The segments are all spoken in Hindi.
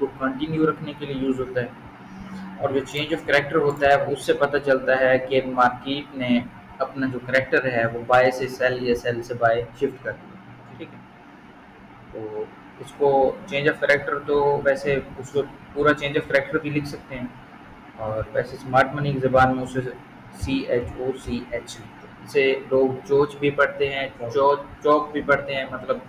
को कंटिन्यू रखने के लिए यूज़ होता है। और जो चेंज ऑफ करैक्टर होता है उससे पता चलता है कि मार्केट ने अपना जो करैक्टर है वो बाय से सेल या सेल से बाय शिफ्ट कर दिया। ठीक है, तो इसको चेंज ऑफ करैक्टर तो वैसे उसको पूरा चेंज ऑफ करैक्टर भी लिख सकते हैं, और वैसे स्मार्ट मनी की ज़बान में उसे CHOCH लिखते हैं। इसे लोग चोच भी पढ़ते हैं, चौक भी पढ़ते हैं, मतलब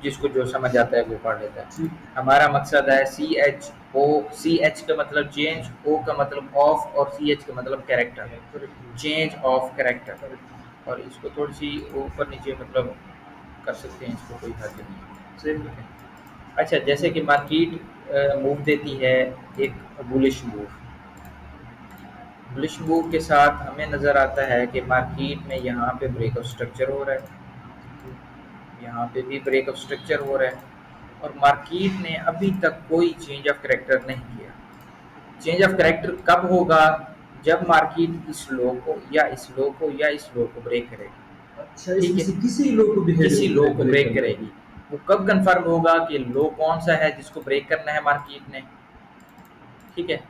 जिसको जो समझ आता है वो पढ़ लेता है। हमारा मकसद है CH का मतलब चेंज, O का मतलब ऑफ, और CH का मतलब कैरेक्टर, चेंज ऑफ कैरेक्टर। और इसको थोड़ी सी ऊपर नीचे मतलब कर सकते हैं, इसको कोई हर्ज नहीं है। अच्छा, जैसे कि मार्केट मूव देती है एक बुलिश मूव, बुलिश मूव के साथ हमें नज़र आता है कि मार्केट में यहाँ पे ब्रेक ऑफ स्ट्रक्चर हो रहा है, यहाँ पे भी ब्रेक ऑफ स्ट्रक्चर हो रहा है, और मार्केट ने अभी तक कोई चेंज ऑफ करैक्टर नहीं किया। चेंज ऑफ करैक्टर कब होगा? जब मार्केट इस लो को या इस लो को या इस लो को ब्रेक करेगी। अच्छा, ठीक है, किसी लो को किसी लो को ब्रेक करेगी। वो कब कंफर्म होगा कि लो कौन सा है जिसको ब्रेक करना है मार्केट ने। ठीक है,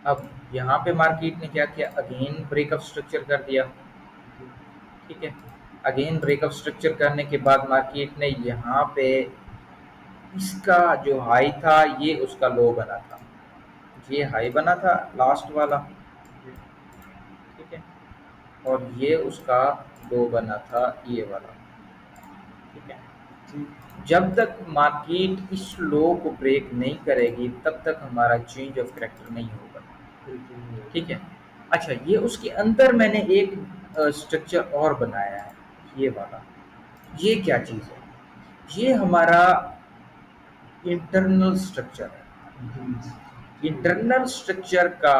अब यहाँ पे मार्केट ने क्या किया, अगेन ब्रेक ऑफ स्ट्रक्चर कर दिया। ठीक है, अगेन ब्रेक ऑफ स्ट्रक्चर करने के बाद मार्केट ने यहाँ पे इसका जो हाई था ये उसका लो बना था, ये हाई बना था लास्ट वाला। ठीक है, और ये उसका लो बना था ये वाला। ठीक है, जब तक मार्केट इस लो को ब्रेक नहीं करेगी तब तक हमारा चेंज ऑफ करैक्टर नहीं होगा। ठीक है, अच्छा, ये उसके अंदर मैंने एक स्ट्रक्चर और बनाया है, ये वाला। ये क्या चीज़ है? ये हमारा इंटरनल स्ट्रक्चर है। इंटरनल स्ट्रक्चर का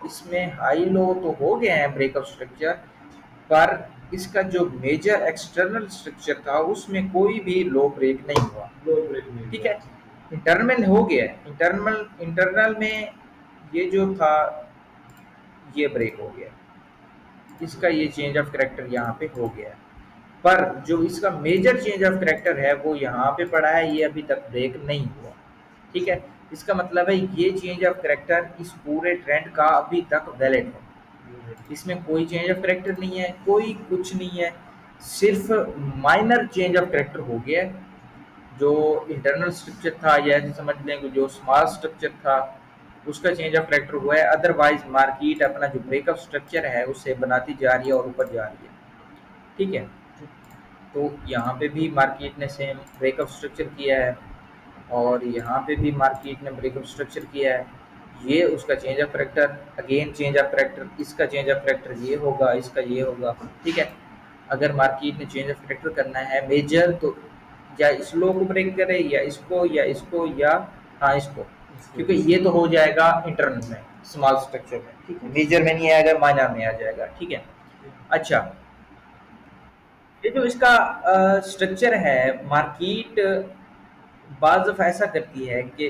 इसमें हाई लो तो हो गए हैं ब्रेक ऑफ स्ट्रक्चर, पर इसका जो मेजर एक्सटर्नल स्ट्रक्चर था उसमें कोई भी लो ब्रेक नहीं हुआ। ठीक है, इंटरनल हो गया, इंटरनल में ये जो था ये ब्रेक हो गया, इसका ये चेंज ऑफ करैक्टर यहाँ पे हो गया, पर जो इसका मेजर चेंज ऑफ करैक्टर है वो यहाँ पे पड़ा है, ये अभी तक ब्रेक नहीं हुआ। ठीक है, इसका मतलब है ये चेंज ऑफ करैक्टर इस पूरे ट्रेंड का अभी तक वैलिड है, इसमें कोई चेंज ऑफ करैक्टर नहीं है, कोई कुछ नहीं है, सिर्फ माइनर चेंज ऑफ करैक्टर हो गया है। जो इंटरनल स्ट्रक्चर था या ऐसे समझ लें कि जो स्मॉल स्ट्रक्चर था उसका चेंज ऑफ करैक्टर हुआ है, अदरवाइज मार्केट अपना जो ब्रेकअप स्ट्रक्चर है उसे बनाती जा रही है और ऊपर जा रही है। ठीक है, तो यहाँ पे भी मार्केट ने सेम ब्रेकअप स्ट्रक्चर किया है, और यहाँ पे भी मार्केट ने ब्रेकअप स्ट्रक्चर किया है, ये उसका change of character, again change of character, इसका चेंज ऑफ करैक्टर ये होगा, इसका ये होगा। ठीक है, अगर मार्केट ने चेंज ऑफ करैक्टर करना है मेजर, तो या इस लो को ब्रेक करे या इसको या इसको या हाँ इसको, क्योंकि ये तो हो जाएगा इंटरनल में स्मॉल स्ट्रक्चर में। ठीक है, मेजर में नहीं आएगा, माइनर में आ जाएगा। ठीक है, अच्छा, ये जो इसका स्ट्रक्चर है, मार्केट बाज़ दफ़ा ऐसा करती है कि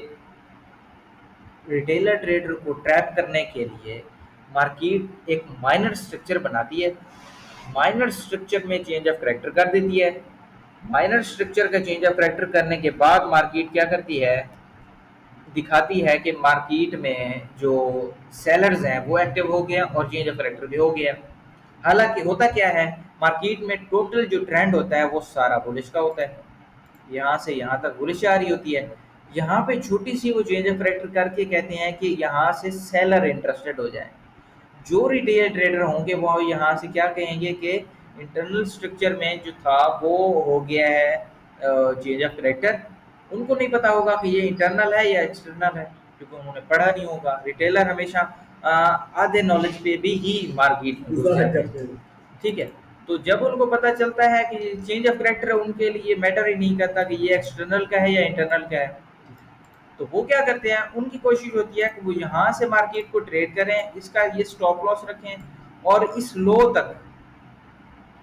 रिटेलर ट्रेडर को ट्रैप करने के लिए मार्केट एक माइनर स्ट्रक्चर बनाती है, माइनर स्ट्रक्चर में चेंज ऑफ करैक्टर कर देती है। माइनर स्ट्रक्चर का चेंज ऑफ करैक्टर करने के बाद मार्केट क्या करती है, दिखाती है कि मार्केट में जो सेलर्स हैं वो एक्टिव हो गए और चेंज ऑफ करैक्टर भी हो गया। हालांकि होता क्या है, मार्केट में टोटल जो ट्रेंड होता है वो सारा बुलिश का होता है, यहाँ से यहाँ तक बुलिश आ रही होती है। यहाँ पे छोटी सी वो चेंज ऑफ करैक्टर करके कहते हैं कि यहाँ से सेलर इंटरेस्टेड हो जाए। जो रिटेल ट्रेडर होंगे वो यहाँ से क्या कहेंगे कि इंटरनल स्ट्रक्चर में जो था वो हो गया है चेंज ऑफ करैक्टर। उनको नहीं पता होगा कि ये इंटरनल है या एक्सटर्नल है, क्योंकि उन्होंने पढ़ा नहीं होगा। रिटेलर हमेशा आधे नॉलेज पे भी ही मार्केट में घुस जाते हैं। ठीक है, तो जब उनको पता चलता है कि चेंज ऑफ करैक्टर है, उनके लिए मैटर ही नहीं करता कि ये एक्सटर्नल का है या इंटरनल का है। तो वो क्या करते हैं, उनकी कोशिश होती है कि वो यहाँ से मार्केट को ट्रेड करें, इसका ये स्टॉप लॉस रखें और इस लो तक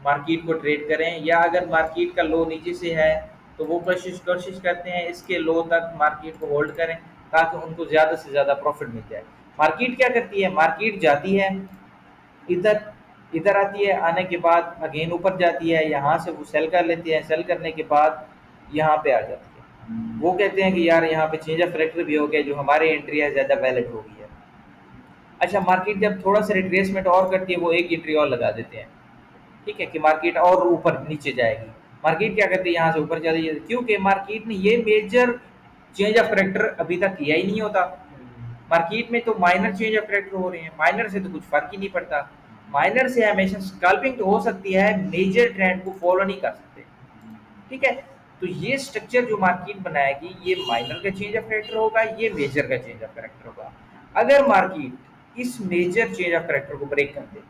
मार्केट को ट्रेड करें, या अगर मार्केट का लो नीचे से है तो वो कोशिश करते हैं इसके लो तक मार्केट को होल्ड करें ताकि उनको ज़्यादा से ज़्यादा प्रॉफिट मिल जाए। मार्केट क्या करती है, मार्केट जाती है इधर, इधर आती है, आने के बाद अगेन ऊपर जाती है, यहाँ से वो सेल कर लेती है, सेल करने के बाद यहाँ पे आ जाती है। वो कहते हैं कि यार यहाँ पे चेंज ऑफ करेक्टर भी हो गया, जो हमारी एंट्री है ज़्यादा वैलिड हो गई है। अच्छा, मार्केट जब थोड़ा सा रिट्रेसमेंट और करती है, वो एक एंट्री और लगा देते हैं, ठीक है, कि मार्केट और ऊपर नीचे जाएगी। मार्केट क्या करती है, यहाँ से ऊपर चली जाती है, क्योंकि मार्केट ने ये मेजर चेंज ऑफ करेक्टर अभी तक किया ही नहीं होता। मार्केट में तो माइनर चेंज ऑफ करेक्टर हो रहे हैं, माइनर से तो कुछ फर्क ही नहीं पड़ता। माइनर से हमेशा स्कैल्पिंग तो हो सकती है, मेजर ट्रेंड को फॉलो नहीं कर सकते, ठीक है। तो ये स्ट्रक्चर जो मार्केट बनाएगी, ये माइनर का चेंज ऑफ करेक्टर होगा, ये मेजर का चेंज ऑफ करेक्टर होगा। अगर मार्केट इस मेजर चेंज ऑफ करेक्टर को ब्रेक कर दे,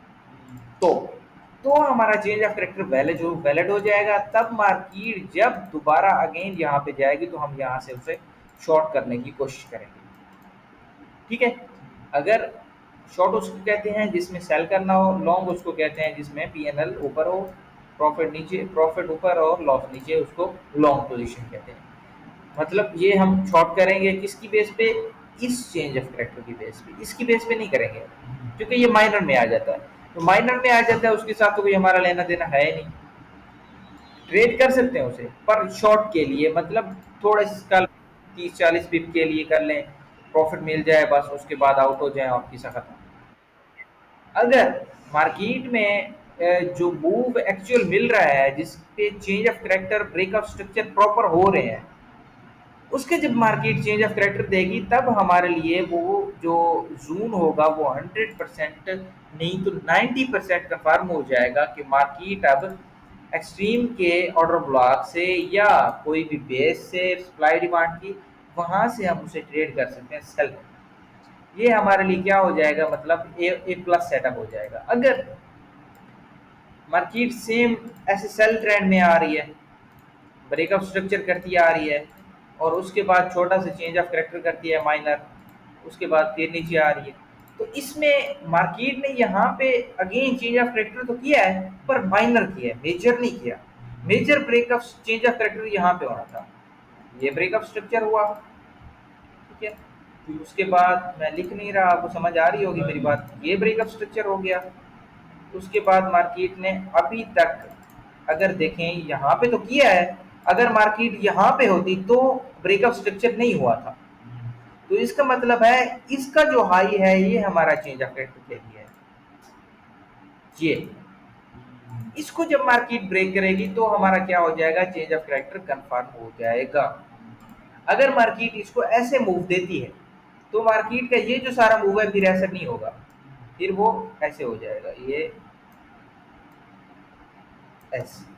तो तो हमारा चेंज ऑफ करेक्टर वैलिड हो जाएगा। तब मार्केट जब दोबारा अगेन यहाँ पे जाएगी, तो हम यहाँ से उसे शॉर्ट करने की कोशिश करेंगे, ठीक है। अगर शॉर्ट उसको कहते हैं जिसमें सेल करना हो, लॉन्ग उसको कहते हैं जिसमें पीएनएल ऊपर हो, प्रॉफिट नीचे, प्रॉफिट ऊपर और लॉस नीचे, उसको लॉन्ग पोजीशन कहते हैं। मतलब ये हम शॉर्ट करेंगे किसकी बेस पे, इस चेंज ऑफ करेक्टर की बेस पे, इसकी बेस पे नहीं करेंगे, क्योंकि ये माइनर में आ जाता है। तो माइनर में आ जाता है, उसके साथ तो कोई हमारा लेना देना है नहीं। ट्रेड कर सकते हैं उसे, पर शॉर्ट के लिए, मतलब थोड़ा इसका 30-40 पिप के लिए कर लें, प्रॉफिट मिल जाए बस, उसके बाद आउट हो जाए और किस्सा खत्म। अगर मार्केट में जो मूव एक्चुअल मिल रहा है, जिसपे change of character breakup structure proper हो रहे हैं, उसके जब मार्केट चेंज ऑफ करेक्टर देगी, तब हमारे लिए वो जो जून होगा वो 100% नहीं तो 90% कंफर्म हो जाएगा कि मार्केट अब एक्सट्रीम के ऑर्डर ब्लॉक से या कोई भी बेस से सप्लाई डिमांड की, वहां से हम उसे ट्रेड कर सकते हैं सेल। ये हमारे लिए क्या हो जाएगा, मतलब ए प्लस सेटअप हो जाएगा। अगर मार्केट सेम ऐसे सेल ट्रेंड में आ रही है, ब्रेकअप स्ट्रक्चर करती आ रही है, और उसके बाद छोटा सा चेंज ऑफ करेक्टर करती है माइनर, उसके बाद फिर नीचे आ रही है, तो इसमें मार्केट ने यहाँ पे अगेन चेंज ऑफ करेक्टर तो किया है, पर माइनर किया है, मेजर नहीं किया। Major breakup change of character यहाँ पे होना था, ये ब्रेकअप स्ट्रक्चर हुआ, ठीक है। फिर उसके बाद मैं लिख नहीं रहा, आपको समझ आ रही होगी मेरी बात, ये ब्रेकअप स्ट्रक्चर हो गया। उसके बाद मार्केट ने अभी तक अगर देखें यहाँ पे तो किया है, अगर मार्केट यहाँ पे होती तो ब्रेकअप स्ट्रक्चर नहीं हुआ था। तो इसका मतलब है इसका जो हाई है, ये हमारा चेंज ऑफ करेक्टर एरिया है, ये इसको जब मार्केट ब्रेक करेगी, तो हमारा क्या हो जाएगा, चेंज ऑफ करेक्टर कंफर्म हो जाएगा। अगर मार्केट इसको ऐसे मूव देती है, तो मार्केट का ये जो सारा मूव है फिर ऐसा नहीं होगा, फिर वो ऐसे हो जाएगा, ये ऐसे।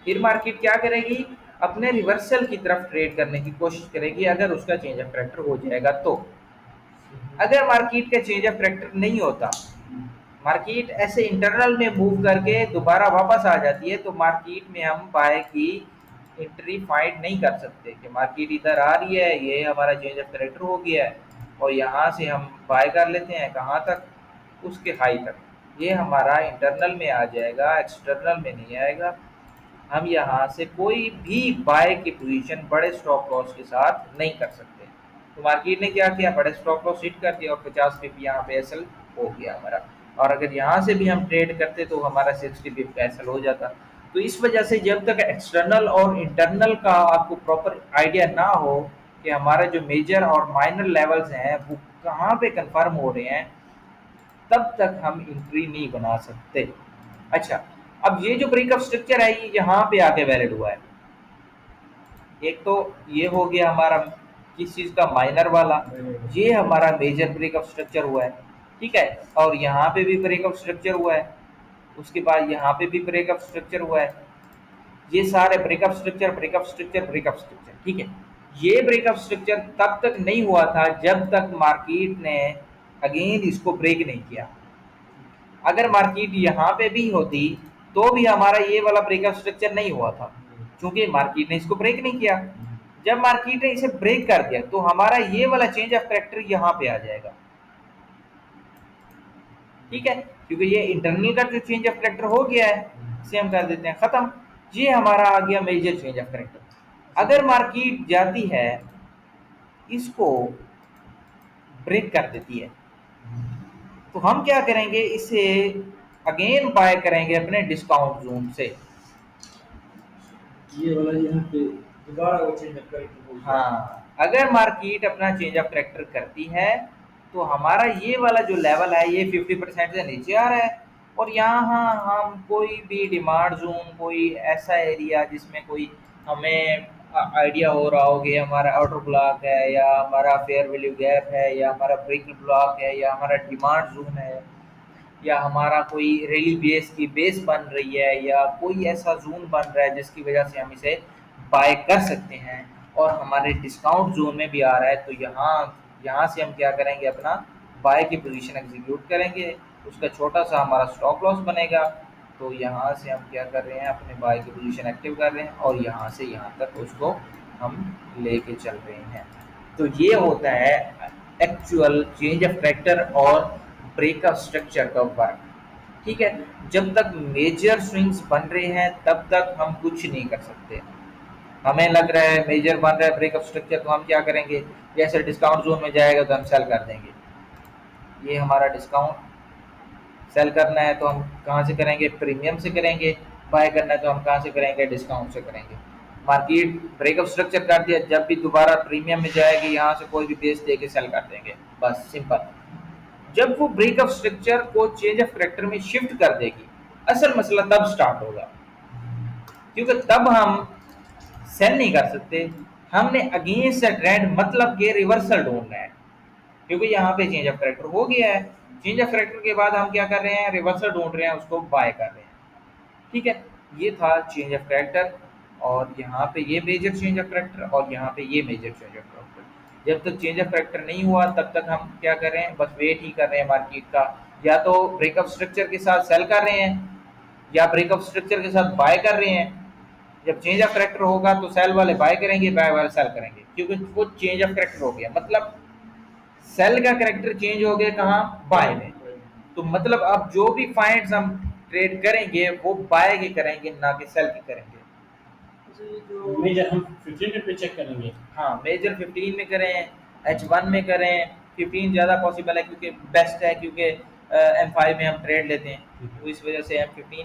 फिर मार्केट क्या करेगी, अपने रिवर्सल की तरफ ट्रेड करने की कोशिश करेगी, अगर उसका चेंज ऑफ करेक्टर हो जाएगा तो। अगर मार्केट का चेंज ऑफ करेक्टर नहीं होता, मार्केट ऐसे इंटरनल में मूव करके दोबारा वापस आ जाती है, तो मार्केट में हम बाय की एंट्री फाइंड नहीं कर सकते कि मार्केट इधर आ रही है, ये हमारा चेंज ऑफ करेक्टर हो गया है, और यहाँ से हम बाय कर लेते हैं कहाँ तक, उसके हाई तक। ये हमारा इंटरनल में आ जाएगा, एक्सटर्नल में नहीं आएगा। हम यहाँ से कोई भी बाय की पोजीशन बड़े स्टॉप लॉस के साथ नहीं कर सकते। तो मार्केट ने क्या किया, बड़े स्टॉप लॉस हिट कर दिया और 50 पिप यहाँ पे एसएल हो गया हमारा। और अगर यहाँ से भी हम ट्रेड करते तो हमारा 60 पिप का एसएल हो जाता। तो इस वजह से जब तक एक्सटर्नल और इंटरनल का आपको प्रॉपर आइडिया ना हो कि हमारे जो मेजर और माइनर लेवल्स हैं वो कहाँ पे कंफर्म हो रहे हैं, तब तक हम एंट्री नहीं बना सकते। अच्छा, अब ये जो ब्रेकअप स्ट्रक्चर है, ये यहाँ पे आके वैलिड हुआ है। एक तो ये हो गया हमारा किस चीज़ का, माइनर वाला, ये हमारा मेजर ब्रेकअप स्ट्रक्चर हुआ है, ठीक है। और यहाँ पे भी ब्रेकअप स्ट्रक्चर हुआ है, उसके बाद यहाँ पे भी ब्रेकअप स्ट्रक्चर हुआ है। ये सारे breakup structure breakup structure breakup structure, ठीक है। ये ब्रेकअप स्ट्रक्चर तब तक नहीं हुआ था जब तक मार्केट ने अगेन इसको ब्रेक नहीं किया। अगर मार्केट यहाँ पे भी होती, तो भी हमारा ये वाला ब्रेकअप स्ट्रक्चर नहीं हुआ था, क्योंकि मार्केट ने इसको ब्रेक नहीं किया। जब मार्केट ने इसे ब्रेक कर दिया, तो हमारा ये वाला चेंज ऑफ करेक्टर यहाँ पे आ जाएगा, ठीक है, क्योंकि ये इंटरनल का जो चेंज ऑफ करेक्टर हो गया है, इसे हम कर देते हैं खत्म। ये हमारा आ गया मेजर चेंज ऑफ करेक्टर। अगर मार्केट जाती है, इसको ब्रेक कर देती है, तो हम क्या करेंगे, इसे अगेन बाय करेंगे अपने डिस्काउंट जोन से। ये वाला यहाँ पे दोबारा वो चेंज अप करेगी। हाँ, अगर मार्केट अपना चेंज ऑफ करेक्टर करती है तो हमारा ये वाला जो लेवल है ये 50% से नीचे आ रहा है, और यहाँ हम कोई भी डिमांड जोन, कोई ऐसा एरिया जिसमें कोई हमें आइडिया हो रहा हो कि हमारा आउटर ब्लॉक है या हमारा फेयर वैल्यू गैप है या हमारा ब्रेक ब्लॉक है या हमारा डिमांड जोन है या हमारा कोई रैली बेस की बेस बन रही है या कोई ऐसा जोन बन रहा है जिसकी वजह से हम इसे बाय कर सकते हैं और हमारे डिस्काउंट जोन में भी आ रहा है, तो यहाँ यहाँ से हम क्या करेंगे, अपना बाय की पोजीशन एग्जीक्यूट करेंगे। उसका छोटा सा हमारा स्टॉप लॉस बनेगा, तो यहाँ से हम क्या कर रहे हैं, अपने बाय की पोजीशन एक्टिव कर रहे हैं और यहाँ से यहाँ तक उसको हम लेके चल रहे हैं। तो ये होता है एक्चुअल चेंज ऑफ फैक्टर और ब्रेकअप स्ट्रक्चर का वर्क। ठीक है, जब तक मेजर स्विंग्स बन रहे हैं तब तक हम कुछ नहीं कर सकते। हमें लग रहा है मेजर बन रहा है ब्रेकअप स्ट्रक्चर, तो हम क्या करेंगे, जैसे डिस्काउंट जोन में जाएगा तो हम सेल कर देंगे। ये हमारा डिस्काउंट, सेल करना है तो हम कहाँ से करेंगे, प्रीमियम से करेंगे। बाय करना है तो हम कहाँ से करेंगे, डिस्काउंट से करेंगे। मार्केट ब्रेकअप स्ट्रक्चर कर दिया, जब भी दोबारा प्रीमियम में जाएगी यहाँ से कोई भी बेस दे के सेल कर देंगे, बस सिंपल। जब वो ब्रेकअप स्ट्रक्चर को चेंज ऑफ करेक्टर में शिफ्ट कर देगी, असल मसला तब स्टार्ट होगा, क्योंकि तब हम सेल नहीं कर सकते। हमने अगेंस्ट ट्रेंड मतलब के रिवर्सल ढूंढना है, क्योंकि यहाँ पे चेंज ऑफ करेक्टर हो गया है। चेंज ऑफ करेक्टर के बाद हम क्या कर रहे हैं, रिवर्सल ढूंढ रहे हैं, उसको बाय कर रहे हैं। ठीक है, ये था चेंज ऑफ करेक्टर, और यहाँ पे ये मेजर चेंज ऑफ करेक्टर और यहाँ पे ये मेजर चेंज ऑफ करेक्टर। जब तक चेंज ऑफ करेक्टर नहीं हुआ तब तक हम क्या कर रहे हैं, बस वेट ही कर रहे हैं मार्केट का, या तो ब्रेकअप स्ट्रक्चर के साथ सेल कर रहे हैं या ब्रेकअप स्ट्रक्चर के साथ बाय कर रहे हैं। जब चेंज ऑफ करेक्टर होगा तो सेल वाले बाय करेंगे, बाय वाले सेल करेंगे, क्योंकि वो चेंज ऑफ करेक्टर हो गया, मतलब सेल का करेक्टर चेंज हो गया कहाँ, बाय में। तो मतलब अब जो भी फाइंड्स हम ट्रेड करेंगे वो बाय के करेंगे, ना कि सेल के करेंगे। मेजर हम 15 पे चेक करेंगे। हाँ, मेजर 15 में करें, H1 में करें। 15 ज़्यादा पॉसिबल है क्योंकि बेस्ट है, क्योंकि M5 में हम ट्रेड लेते हैं, तो इस वजह से M15